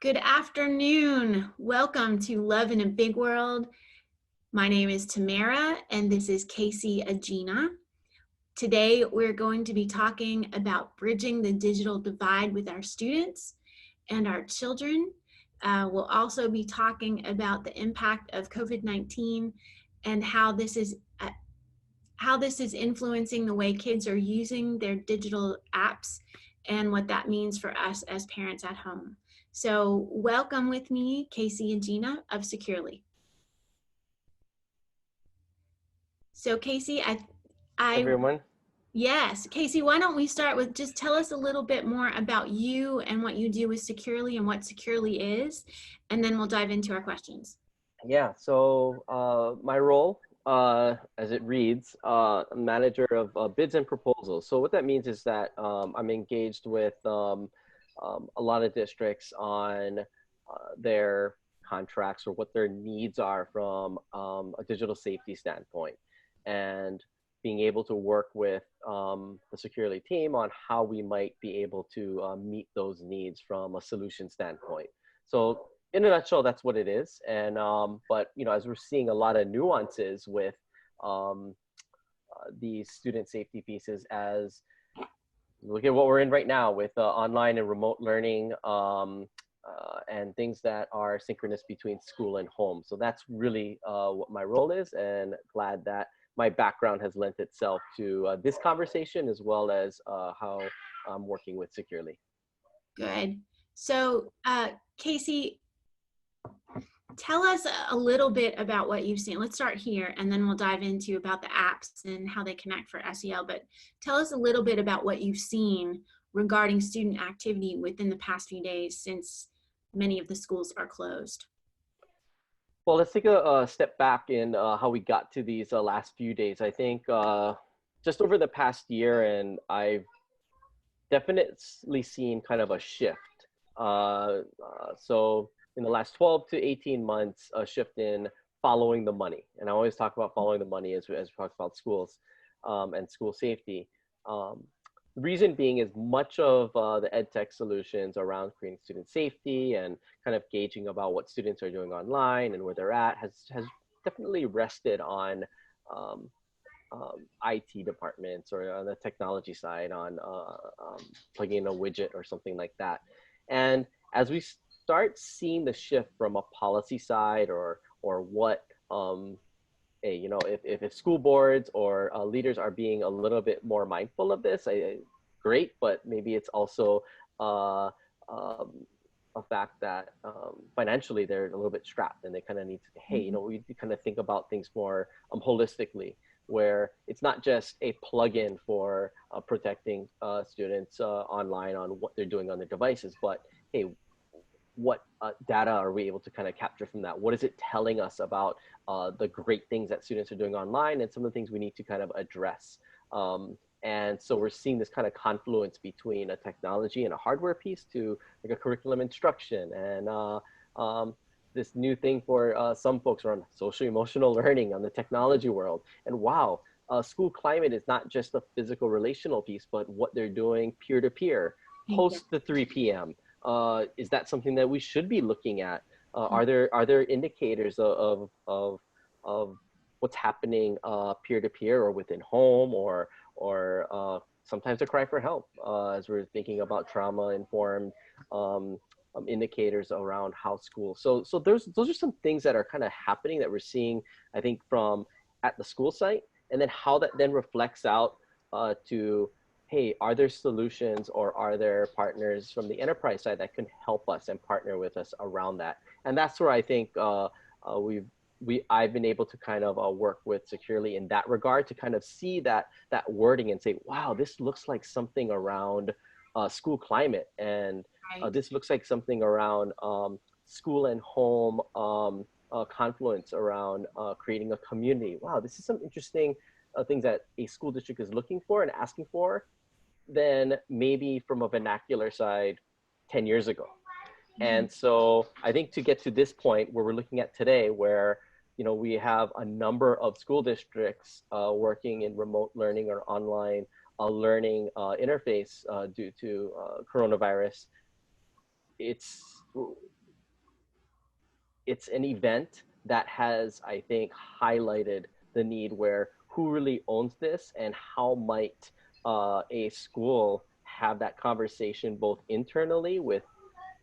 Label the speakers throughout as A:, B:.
A: Good afternoon. Welcome to Love in a Big World. My name is Tamara and this is Casey Agena. Today we're going to be talking about bridging the digital divide with our students and our children. We'll also be talking about the impact of COVID-19 and how this is influencing the way kids are using their digital apps and what that means for us as parents at home. So welcome with me, Casey Agena of Securely. So Casey,
B: Everyone.
A: Yes, Casey, why don't we start with just tell us a little bit more about you and what you do with Securely and what Securely is, and then we'll dive into our questions.
B: Yeah, so my role, as it reads, manager of bids and proposals. So what that means is that I'm engaged with a lot of districts on their contracts or what their needs are from a digital safety standpoint, and being able to work with the Securely team on how we might be able to meet those needs from a solution standpoint. So in a nutshell, that's what it is. And but as we're seeing a lot of nuances with these student safety pieces, as look at what we're in right now with online and remote learning, and things that are synchronous between school and home. So that's really what my role is, and glad that my background has lent itself to this conversation, as well as how I'm working with Securely.
A: Good. So Casey, tell us a little bit about what you've seen. Let's start here and then we'll dive into about the apps and how they connect for SEL. But tell us a little bit about what you've seen regarding student activity within the past few days since many of the schools are closed.
B: Well, let's take a step back in how we got to these last few days. I think just over the past year, and I've definitely seen kind of a shift. So in the last 12 to 18 months, a shift in following the money. And I always talk about following the money as we talk about schools and school safety. The reason being is much of the ed tech solutions around creating student safety and kind of gauging about what students are doing online and where they're at has definitely rested on IT departments or on the technology side, on plugging in a widget or something like that. And as we start seeing the shift from a policy side, or what if school boards or leaders are being a little bit more mindful of this, great, but maybe it's also a fact that financially they're a little bit strapped, and they kind of need to, hey, we need to kind of think about things more holistically, where it's not just a plugin for protecting students online on what they're doing on their devices, but hey, what data are we able to kind of capture from that? What is it telling us about the great things that students are doing online, and some of the things we need to kind of address? And so we're seeing this kind of confluence between a technology and a hardware piece to like a curriculum instruction, and this new thing for some folks around social emotional learning on the technology world. And wow, school climate is not just a physical relational piece, but what they're doing peer-to-peer, post the 3 p.m. Is that something that we should be looking at? Are there indicators of what's happening peer-to-peer or within home, or sometimes a cry for help, as we're thinking about trauma-informed indicators around how schools. So those are some things that are kind of happening that we're seeing, I think, from at the school site, and then how that then reflects out to, hey, are there solutions or are there partners from the enterprise side that can help us and partner with us around that? And that's where I think I've been able to kind of work with Securely in that regard, to kind of see that wording and say, wow, this looks like something around school climate, and this looks like something around school and home confluence around creating a community. Wow, this is some interesting things that a school district is looking for and asking for than maybe from a vernacular side 10 years ago. And so I think to get to this point where we're looking at today, where we have a number of school districts working in remote learning or online learning interface due to coronavirus, it's it's an event that has, I think, highlighted the need where who really owns this and how might a school have that conversation both internally with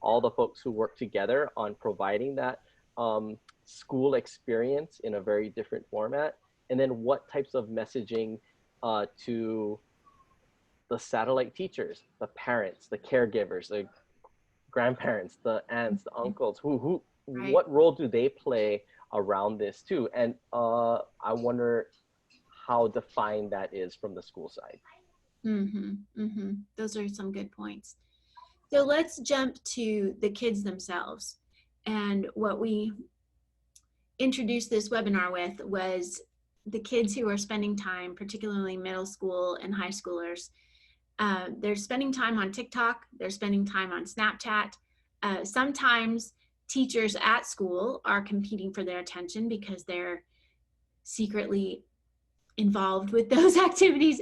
B: all the folks who work together on providing that school experience in a very different format, and then what types of messaging to the satellite teachers, the parents, the caregivers, the grandparents, the aunts, the uncles,
A: Right.
B: what role do they play around this too? And I wonder how defined that is from the school side.
A: Those are some good points. So let's jump to the kids themselves. And what we introduced this webinar with was the kids who are spending time, particularly middle school and high schoolers. They're spending time on TikTok, they're spending time on Snapchat. Sometimes teachers at school are competing for their attention because they're secretly involved with those activities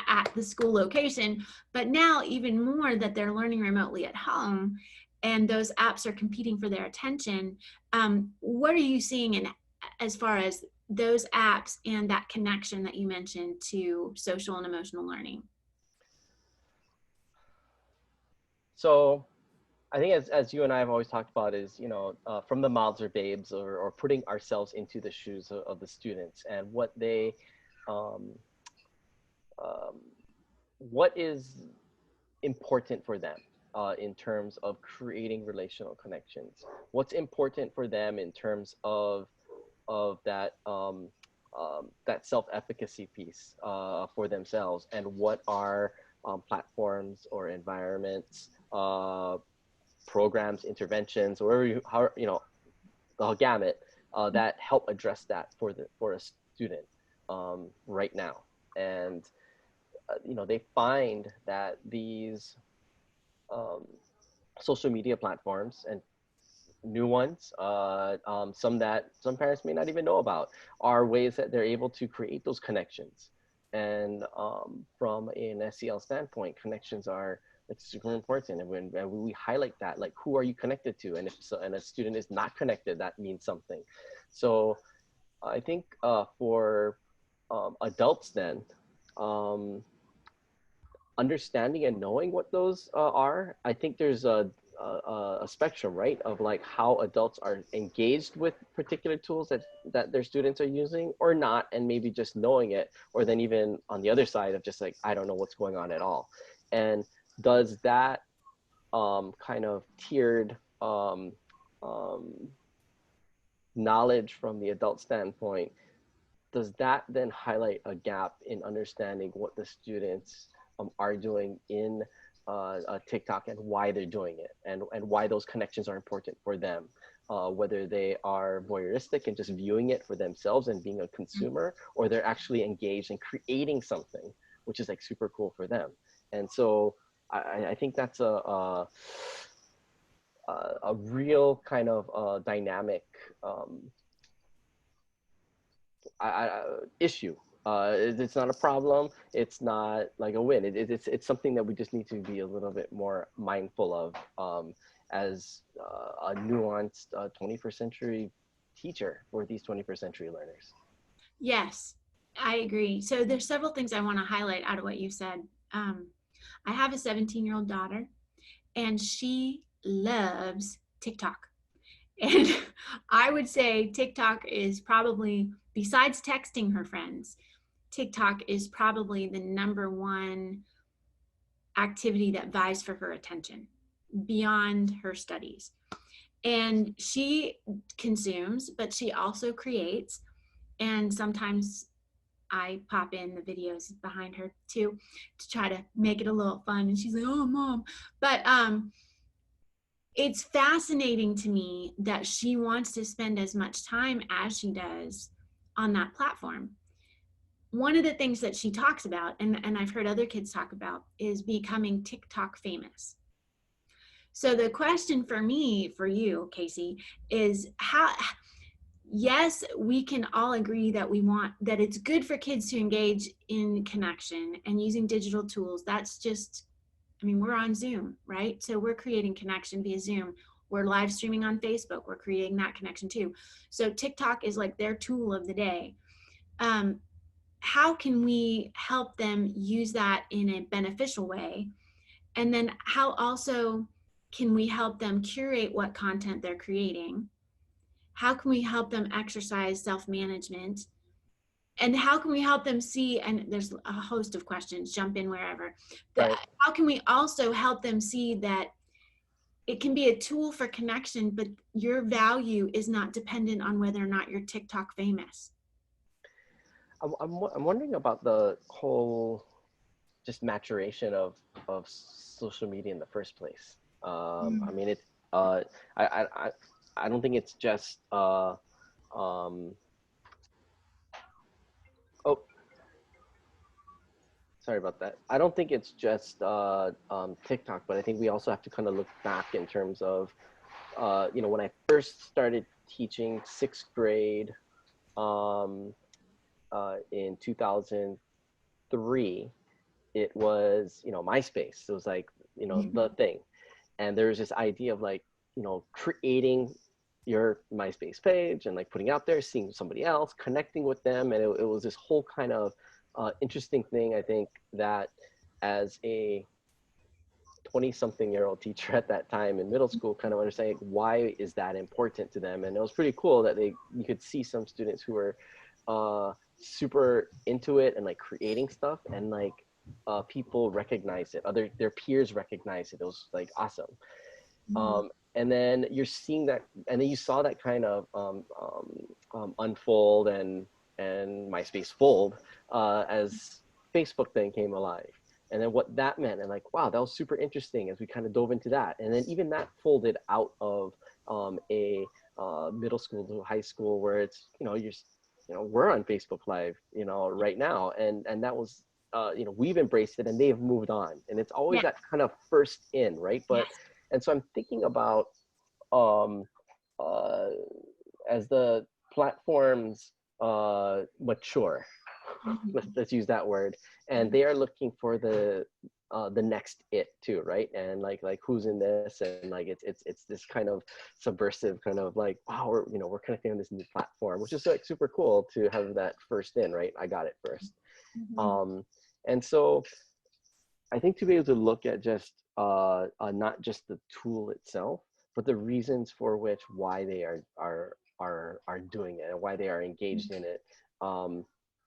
A: at the school location, but now even more that they're learning remotely at home and those apps are competing for their attention. What are you seeing in as far as those apps and that connection that you mentioned to social and emotional learning?
B: So I think as you and I have always talked about is, from the mouths or babes or putting ourselves into the shoes of the students and what they, um, what is important for them in terms of creating relational connections. What's important for them in terms of that that self-efficacy piece for themselves, and what are platforms or environments, programs, interventions, wherever the whole gamut that help address that for a student right now. And they find that these social media platforms, and new ones, some that some parents may not even know about, are ways that they're able to create those connections. And from an SEL standpoint, connections are super important. And when we highlight that, like, who are you connected to? And if so, and a student is not connected, that means something. So I think for adults then, understanding and knowing what those are, I think there's a spectrum, right, of like how adults are engaged with particular tools that their students are using or not, and maybe just knowing it, or then even on the other side of just like, I don't know what's going on at all. And does that kind of tiered knowledge from the adult standpoint, does that then highlight a gap in understanding what the students are doing in TikTok and why they're doing it, and why those connections are important for them, whether they are voyeuristic and just viewing it for themselves and being a consumer, or they're actually engaged in creating something, which is like super cool for them. And so I think that's a real kind of dynamic issue. It's not a problem. It's not like a win. It's something that we just need to be a little bit more mindful of as a nuanced 21st century teacher for these 21st century learners.
A: Yes, I agree. So there's several things I want to highlight out of what you said. I have a 17-year-old daughter, and she loves TikTok. And I would say TikTok is probably, besides texting her friends, TikTok is probably the #1 activity that vies for her attention beyond her studies. And she consumes, but she also creates. And sometimes I pop in the videos behind her too to try to make it a little fun. And she's like, "Oh, mom." But it's fascinating to me that she wants to spend as much time as she does on that platform. One of the things that she talks about, and I've heard other kids talk about, is becoming TikTok famous. So the question for me, for you, Casey, is how, yes, we can all agree that we want, that it's good for kids to engage in connection and using digital tools. That's just, I mean, we're on Zoom, right? So we're creating connection via Zoom. We're live streaming on Facebook. We're creating that connection too. So TikTok is like their tool of the day. How can we help them use that in a beneficial way? And then how also can we help them curate what content they're creating? How can we help them exercise self-management? And how can we help them see, and there's a host of questions, jump in wherever, but
B: Right.
A: how can we also help them see that it can be a tool for connection, but your value is not dependent on whether or not you're TikTok famous?
B: I'm wondering about the whole just maturation of social media in the first place. I mean, it. I don't think it's just. Um, oh, sorry about that. I don't think it's just TikTok, but I think we also have to kind of look back in terms of, when I first started teaching sixth grade in 2003. It was, MySpace. It was like, the thing. And there was this idea of like, creating your MySpace page and like putting out there, seeing somebody else, connecting with them. And it was this whole kind of interesting thing, I think, that as a 20-something-year-old teacher at that time in middle school, kind of understanding why is that important to them. And it was pretty cool that you could see some students who were super into it and like creating stuff, and like people recognize it, their peers recognize it. It was like awesome. And then you're seeing that, and then you saw that kind of unfold and MySpace fold as Facebook then came alive. And then what that meant, and like, wow, that was super interesting as we kind of dove into that. And then even that folded out of a middle school to high school, where it's, we're on Facebook Live, right now. And that was, we've embraced it and they've moved on. And it's always that kind of first in, right? But, and so I'm thinking about as the platforms mature, let's use that word, and they are looking for the next it too, right? And like who's in this, and like it's this kind of subversive kind of like, wow, we're connecting on this new platform, which is like super cool to have that first in, right? I got it first. And so I think to be able to look at just not just the tool itself, but the reasons for which, why they are doing it and why they are engaged in it.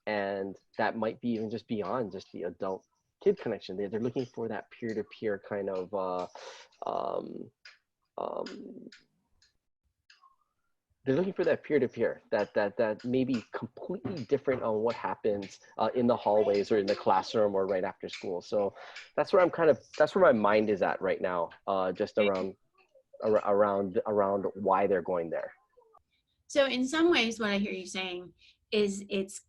B: And that might be even just beyond just the adult kid connection. They're looking for that peer-to-peer kind of they're looking for that peer-to-peer that may be completely different on what happens in the hallways or in the classroom or right after school. So that's where that's where my mind is at right now, just around why they're going there.
A: So in some ways, what I hear you saying is it's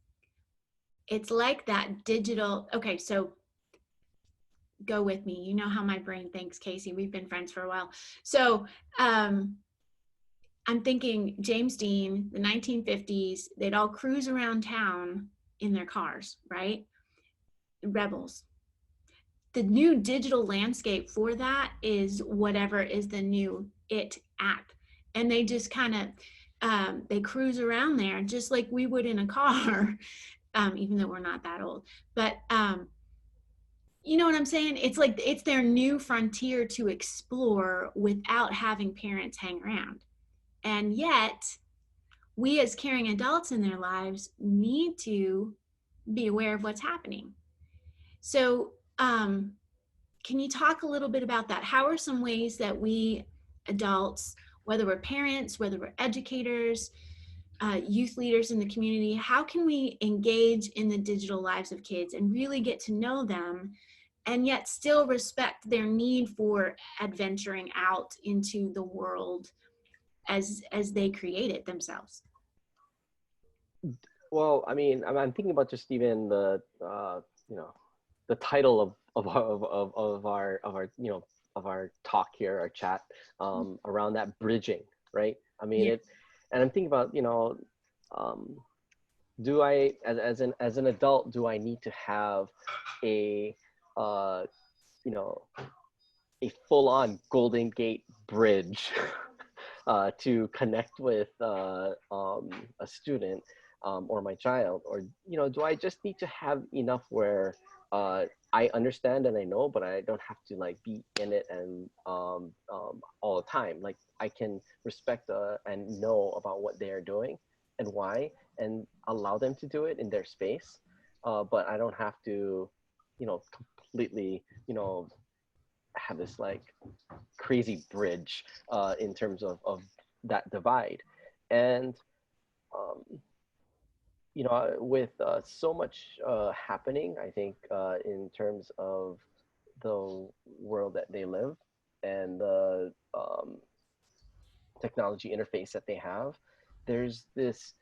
A: like that digital, okay, so go with me. You know how my brain thinks, Casey. We've been friends for a while. So I'm thinking James Dean, the 1950s, they'd all cruise around town in their cars, right? Rebels. The new digital landscape for that is whatever is the new it app. And they just kind of, they cruise around there just like we would in a car, even though we're not that old. But you know what I'm saying? It's like, it's their new frontier to explore without having parents hang around. And yet, we as caring adults in their lives need to be aware of what's happening. So, can you talk a little bit about that? How are some ways that we adults, whether we're parents, whether we're educators, youth leaders in the community, how can we engage in the digital lives of kids and really get to know them, and yet still respect their need for adventuring out into the world as they create it themselves?
B: Well, I mean, I'm thinking about just even the the title of our talk here, our chat, around that bridging, right? I mean, and I'm thinking about, do I, as an adult, do I need to have a a full-on Golden Gate bridge to connect with a student or my child? Or, do I just need to have enough where I understand and I know, but I don't have to like be in it and all the time. Like I can respect and know about what they are doing and why, and allow them to do it in their space. But I don't have to, completely, have this like crazy bridge in terms of that divide. And with so much happening, I think in terms of the world that they live and the technology interface that they have, there's this.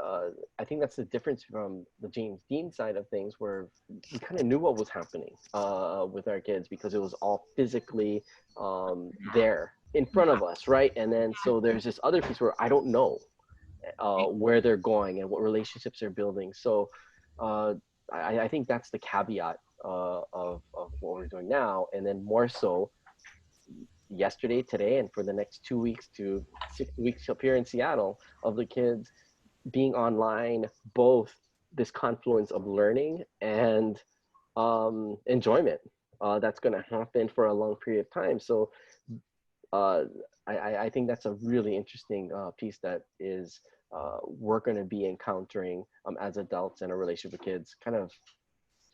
B: I think that's the difference from the James Dean side of things, where we kind of knew what was happening with our kids because it was all physically there in front of us, right? And then so there's this other piece where I don't know where they're going and what relationships they're building. So I think that's the caveat of what we're doing now. And then more so yesterday, today, and for the next 2 weeks to 6 weeks up here in Seattle, of the kids being online, both this confluence of learning and enjoyment that's going to happen for a long period of time. So I think that's a really interesting piece that is we're going to be encountering as adults in a relationship with kids, kind of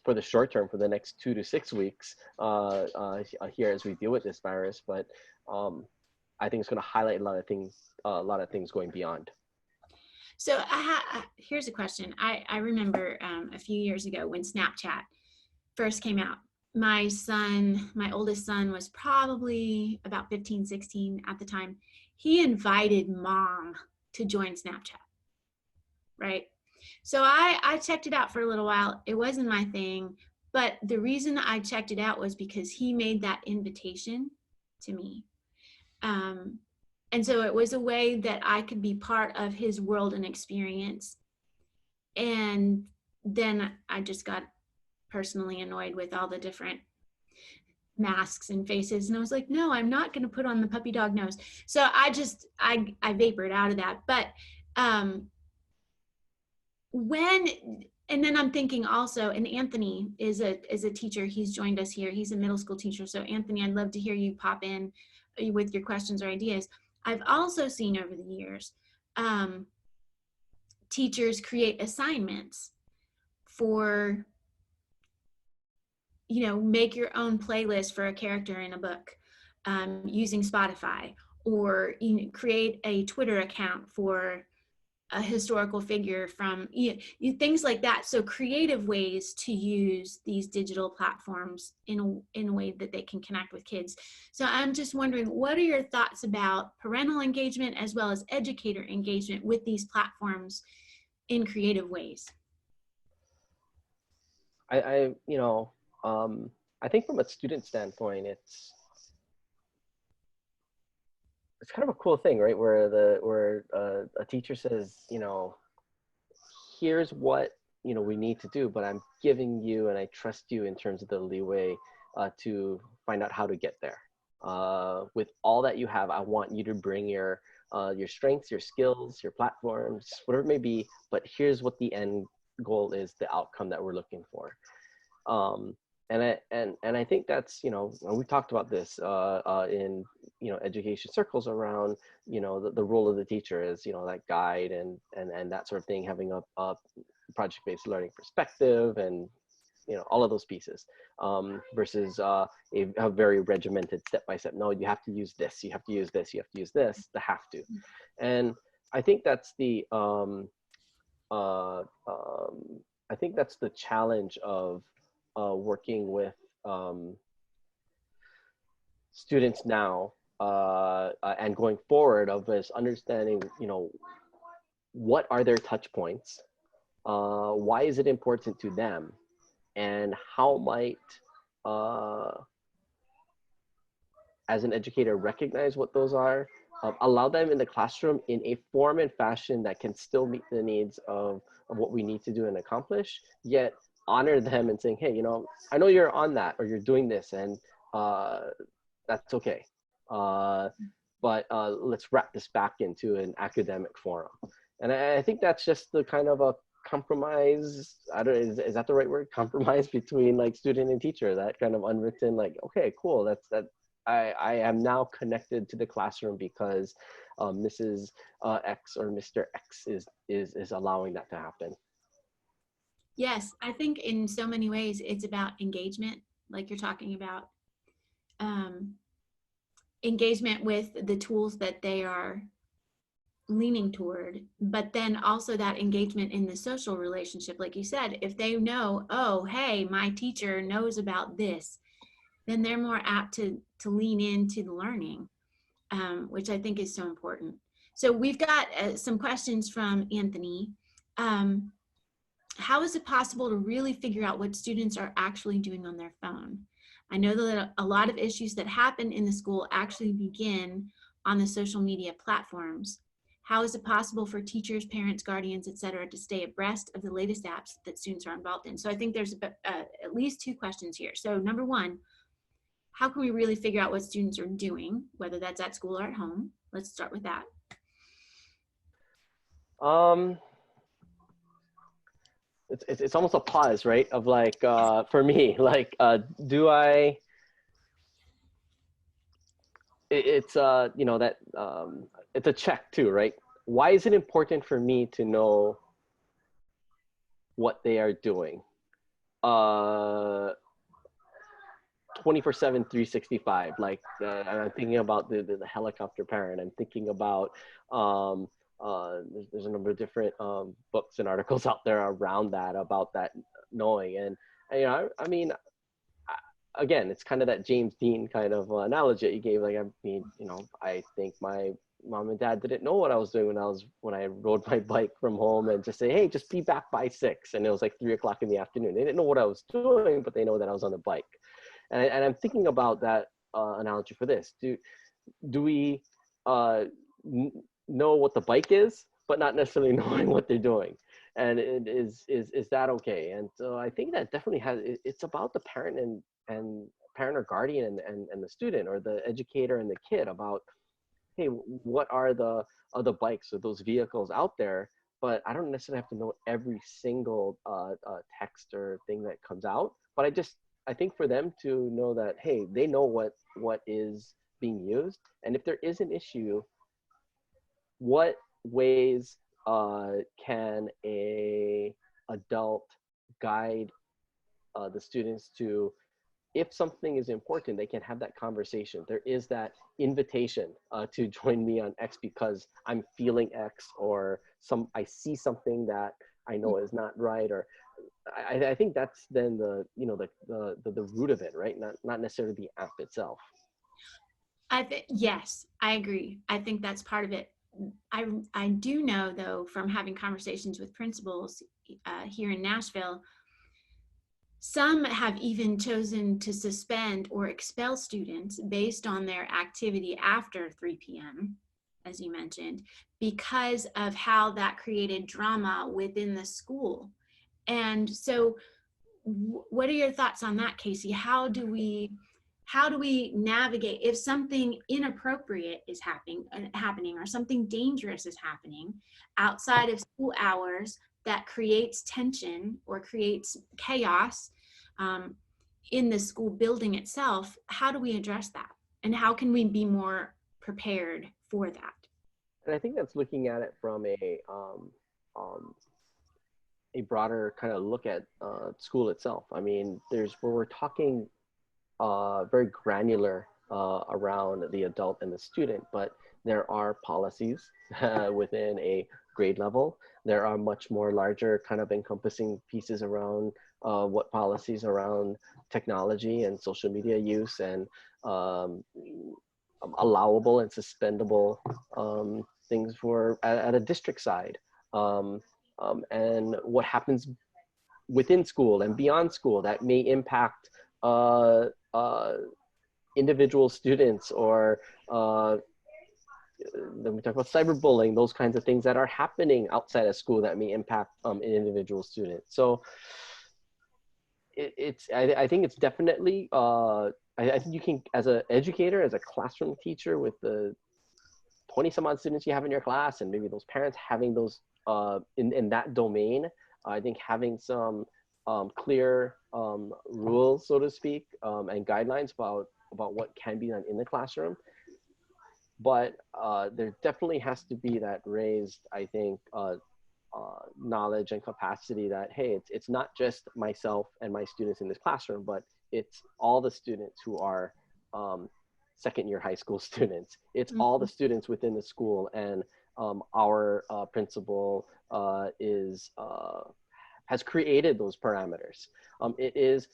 B: for the short term, for the next 2 to 6 weeks here as we deal with this virus. But I think it's going to highlight a lot of things going beyond.
A: So here's a question. I remember a few years ago when Snapchat first came out. My oldest son was probably about 15, 16 at the time. He invited mom to join Snapchat, right? So I checked it out for a little while. It wasn't my thing, but the reason I checked it out was because he made that invitation to me. And so it was a way that I could be part of his world and experience. And then I just got personally annoyed with all the different masks and faces. And I was like, no, I'm not going to put on the puppy dog nose. So I vapored out of that. But and then I'm thinking also, and Anthony is a teacher. He's joined us here. He's a middle school teacher. So Anthony, I'd love to hear you pop in with your questions or ideas. I've also seen over the years, teachers create assignments for, make your own playlist for a character in a book using Spotify, or create a Twitter account for a historical figure from things like that. So creative ways to use these digital platforms in a way that they can connect with kids. So I'm just wondering, what are your thoughts about parental engagement as well as educator engagement with these platforms in creative ways?
B: I think from a student standpoint, it's kind of a cool thing, right? Where a teacher says, here's what we need to do, but I'm giving you and I trust you in terms of the leeway to find out how to get there. With all that you have, I want you to bring your strengths, your skills, your platforms, whatever it may be. But here's what the end goal is, the outcome that we're looking for. And I think that's, and we talked about this in, education circles around, the role of the teacher is, that guide and that sort of thing, having a project-based learning perspective and, all of those pieces versus a very regimented step-by-step. No, you have to use this, you have to use this, you have to use this, the have to. And I think that's the, I think that's the challenge of working with students now and going forward, of this understanding, what are their touch points, why is it important to them, and how might as an educator recognize what those are, allow them in the classroom in a form and fashion that can still meet the needs of what we need to do and accomplish, yet honor them and saying, hey, I know you're on that, or you're doing this, and that's okay. but let's wrap this back into an academic forum. And I think that's just the kind of a compromise. I don't, is that the right word? Compromise between like student and teacher, that kind of unwritten, like, okay, cool. That I am now connected to the classroom because Mrs. X or Mr. X is allowing that to happen.
A: Yes, I think in so many ways it's about engagement, like you're talking about. Engagement with the tools that they are leaning toward, but then also that engagement in the social relationship. Like you said, if they know, oh, hey, my teacher knows about this, then they're more apt to lean into the learning, which I think is so important. So we've got some questions from Anthony. How is it possible to really figure out what students are actually doing on their phone? I know that a lot of issues that happen in the school actually begin on the social media platforms. How is it possible for teachers, parents, guardians, et cetera, to stay abreast of the latest apps that students are involved in? So I think there's at least two questions here. So number one, how can we really figure out what students are doing, whether that's at school or at home? Let's start with that.
B: It's almost a pause, right? Of like, for me, like, do I, it's, you know, that, it's a check too, right? Why is it important for me to know what they are doing? 24/7, 365. Like, I'm thinking about the helicopter parent. I'm thinking about, there's a number of different books and articles out there around that, about that knowing. And you know, I mean, again, it's kind of that James Dean kind of analogy that you gave. Like, I mean, you know, I think my mom and dad didn't know what I was doing when I rode my bike from home, and just say, hey, just be back by 6. And it was like 3 o'clock in the afternoon. They didn't know what I was doing, but they know that I was on the bike. And I'm thinking about that analogy for this. Do we know what the bike is, but not necessarily knowing what they're doing? And is that okay? And so I think that definitely it's about the parent and parent or guardian and the student, or the educator and the kid, about, hey, what are the other bikes or those vehicles out there? But I don't necessarily have to know every single text or thing that comes out. But I think for them to know that, hey, they know what is being used. And if there is an issue, what ways can a adult guide the students to, if something is important, they can have that conversation. There is that invitation to join me on X because I'm feeling X, or I see something that I know is not right, or I think that's then the root of it, right? Not necessarily the app itself.
A: Yes, I agree. I think that's part of it. I do know, though, from having conversations with principals here in Nashville, some have even chosen to suspend or expel students based on their activity after 3 p.m., as you mentioned, because of how that created drama within the school. And so what are your thoughts on that, Casey? How do we navigate if something inappropriate is happening, or something dangerous is happening outside of school hours that creates tension or creates chaos in the school building itself? How do we address that? And how can we be more prepared for that?
B: And I think that's looking at it from a broader kind of look at school itself. I mean, where we're talking very granular around the adult and the student, but there are policies within a grade level. There are much more larger kind of encompassing pieces around what policies around technology and social media use, and allowable and suspendable things at a district side, and what happens within school and beyond school that may impact individual students, or then we talk about cyberbullying, those kinds of things that are happening outside of school that may impact an individual student. So I think it's definitely, I think you can, as an educator, as a classroom teacher with the 20 some odd students you have in your class, and maybe those parents having those in that domain. I think having some clear rules, so to speak, and guidelines about what can be done in the classroom. But there definitely has to be that raised, I think, knowledge and capacity that, hey, it's not just myself and my students in this classroom, but it's all the students who are second year high school students. It's all the students within the school, and our principal has created those parameters. It is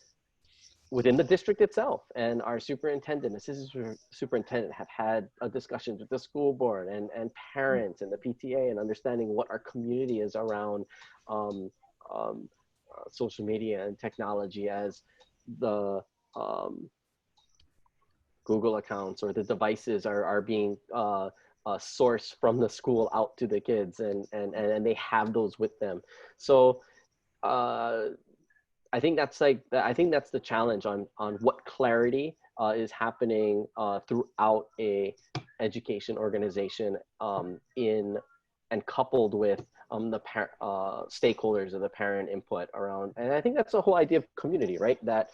B: within the district itself, and our superintendent, assistant superintendent have had discussions with the school board and parents and the PTA, and understanding what our community is around social media and technology, as the Google accounts or the devices are being sourced from the school out to the kids, and they have those with them. So I think that's the challenge on what clarity is happening throughout a education organization, and coupled with the stakeholders of the parent input around. And I think that's the whole idea of community, right? That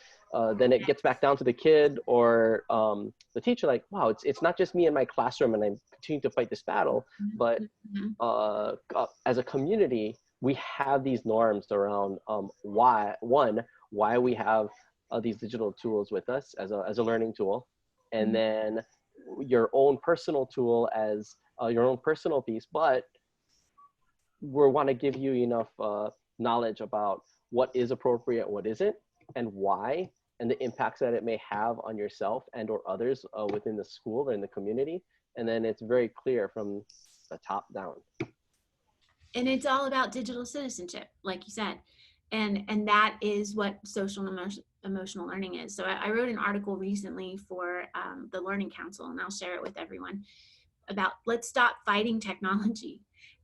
B: then it gets back down to the kid or the teacher, like, wow, it's not just me in my classroom and I'm continuing to fight this battle, but as a community, we have these norms around why we have these digital tools with us as a learning tool, and then your own personal tool as your own personal piece. But we want to give you enough knowledge about what is appropriate, what isn't, and why, and the impacts that it may have on yourself and or others within the school or in the community. And then it's very clear from the top down.
A: And it's all about digital citizenship, like you said. And that is what social and emotional learning is. So I wrote an article recently for the Learning Council, and I'll share it with everyone, about let's stop fighting technology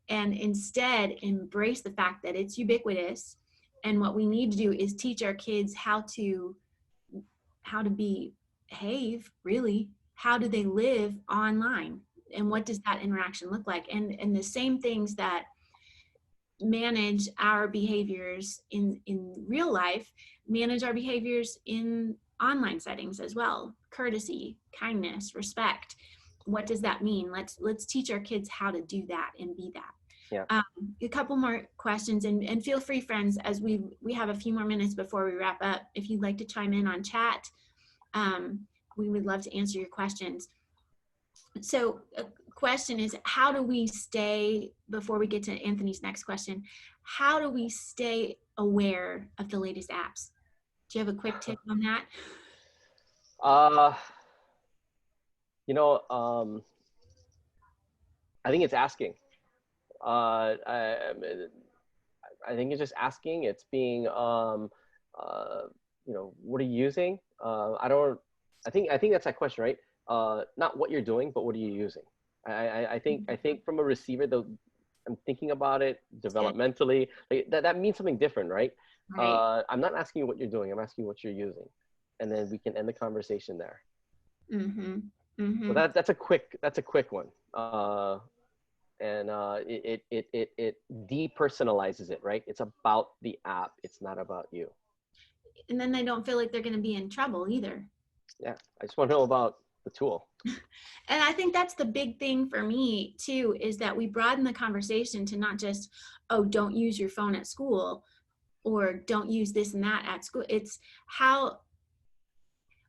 A: and instead embrace the fact that it's ubiquitous. And what we need to do is teach our kids how to behave, really. How do they live online? And what does that interaction look like? And the same things that manage our behaviors in real life, manage our behaviors in online settings as well. Courtesy, kindness, respect. What does that mean? Let's teach our kids how to do that and be that.
B: Yeah.
A: A couple more questions, and feel free, friends, as we have a few more minutes before we wrap up. If you'd like to chime in on chat, we would love to answer your questions. So question is, how do we stay, before we get to Anthony's next question, how do we stay aware of the latest apps? Do you have a quick tip on that?
B: I think it's asking. I think it's just asking. It's being, what are you using? I think that's that question, right? Not what you're doing, but what are you using? I think from a receiver, I'm thinking about it developmentally. Like, that means something different, right? I'm not asking you what you're doing. I'm asking you what you're using, and then we can end the conversation there. So that's a quick one. And it depersonalizes it, right? It's about the app. It's not about you.
A: And then they don't feel like they're going to be in trouble either.
B: Yeah, I just want to know about the tool.
A: And I think that's the big thing for me too, is that we broaden the conversation to not just, oh, don't use your phone at school, or don't use this and that at school. It's how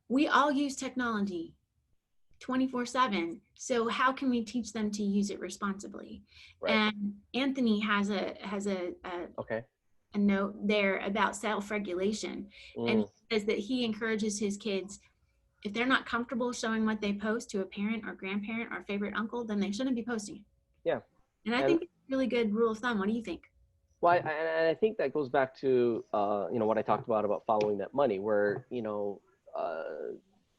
A: we all use technology 24/7. So how can we teach them to use it responsibly? Right. And Anthony has a note there about self-regulation. And he says that he encourages his kids, if they're not comfortable showing what they post to a parent or grandparent or favorite uncle, then they shouldn't be posting it.
B: Yeah.
A: And I think it's a really good rule of thumb. What do you think?
B: Well, I think that goes back to, what I talked about following that money, where,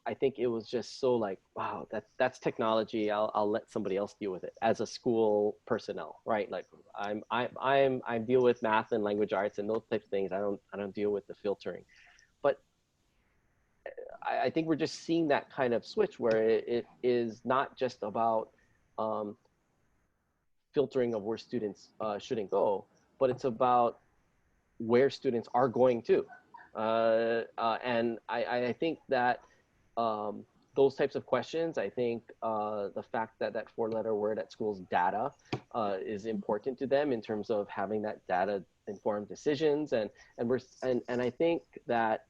B: I think it was just so like, wow, that's technology. I'll let somebody else deal with it as a school personnel, right? Like I deal with math and language arts and those types of things. I don't deal with the filtering. But I think we're just seeing that kind of switch where it is not just about filtering of where students shouldn't go, but it's about where students are going to. And I think that those types of questions, I think the fact that that four-letter word at school's data is important to them in terms of having that data informed decisions. And I think that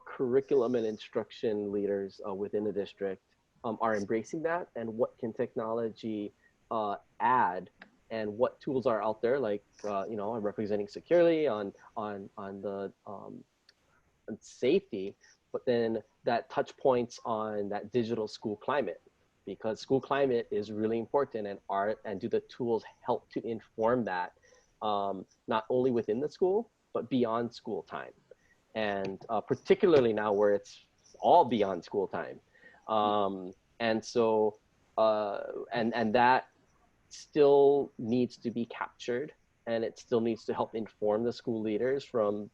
B: curriculum and instruction leaders within the district are embracing that, and what can technology add, and what tools are out there, like you know, I'm representing securely on the on safety, but then that touch points on that digital school climate, because school climate is really important, and do the tools help to inform that, not only within the school but beyond school time, and particularly now where it's all beyond school time. And so and that still needs to be captured, and it still needs to help inform the school leaders from,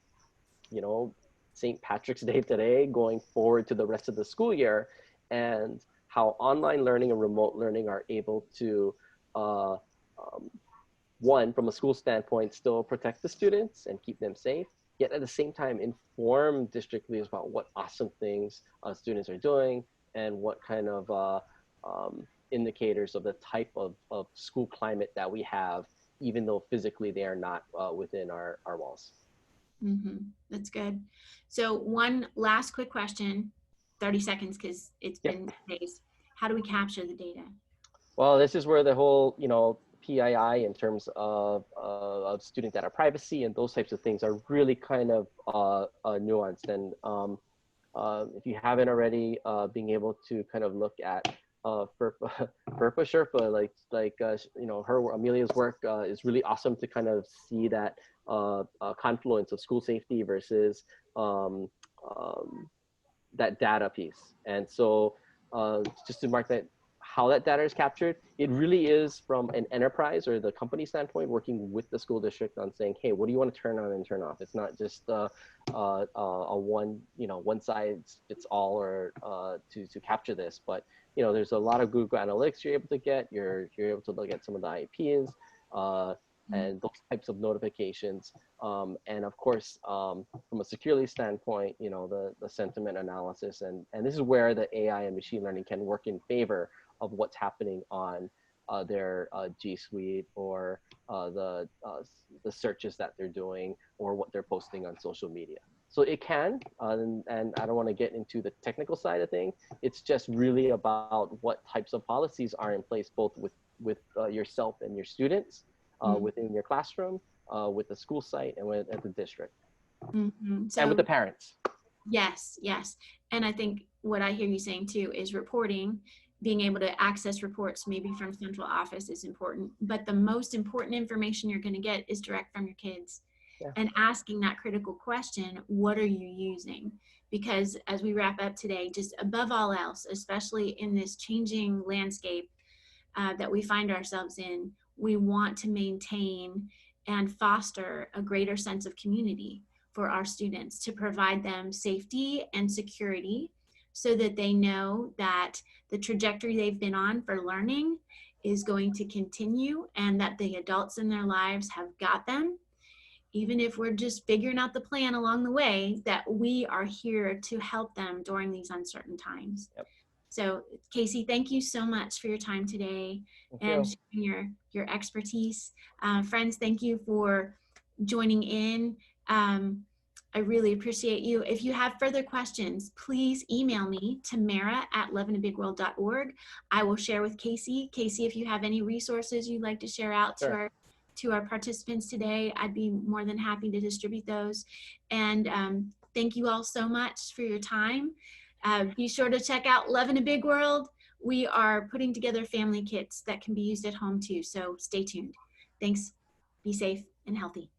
B: you know, St. Patrick's Day today going forward to the rest of the school year, and how online learning and remote learning are able to one, from a school standpoint, still protect the students and keep them safe, yet at the same time inform district leaders about what awesome things students are doing, and what kind of indicators of the type of school climate that we have, even though physically they are not within our walls.
A: Mm-hmm. That's good. So one last quick question, 30 seconds, because it's been days. How do we capture the data?
B: Well, this is where the whole, you know, PII in terms of student data privacy and those types of things are really kind of nuanced. And if you haven't already, being able to kind of look at FERPA Sherpa, like you know, Amelia's work is really awesome to kind of see that confluence of school safety versus that data piece. And so just to mark that, how that data is captured, it really is from an enterprise or the company standpoint, working with the school district on saying, hey, what do you want to turn on and turn off? It's not just a one, you know, one size fits all, or to capture this, but you know, there's a lot of Google Analytics you're able to get. You're able to look at some of the IPs and those types of notifications. And of course, from a security standpoint, you know, the sentiment analysis, and this is where the AI and machine learning can work in favor of what's happening on their G Suite, or the searches that they're doing, or what they're posting on social media. So it can, and I don't want to get into the technical side of things. It's just really about what types of policies are in place, both with yourself and your students, within your classroom, with the school site, and at the district,
A: So,
B: and with the parents.
A: Yes, yes. And I think what I hear you saying too is reporting, being able to access reports maybe from central office is important, but the most important information you're going to get is direct from your kids. Yeah. And asking that critical question, what are you using? Because as we wrap up today, just above all else, especially in this changing landscape that we find ourselves in, we want to maintain and foster a greater sense of community for our students, to provide them safety and security, so that they know that the trajectory they've been on for learning is going to continue, and that the adults in their lives have got them, even if we're just figuring out the plan along the way, that we are here to help them during these uncertain times. Yep. So Casey, thank you so much for your time today and sharing your expertise. Friends, thank you for joining in. I really appreciate you. If you have further questions, please email me, tamara@loveinaBigWorld.org. I will share with Casey. Casey, if you have any resources you'd like to share out to our participants today, I'd be more than happy to distribute those. And thank you all so much for your time. Be sure to check out Love in a Big World. We are putting together family kits that can be used at home too, so stay tuned. Thanks. Be safe and healthy.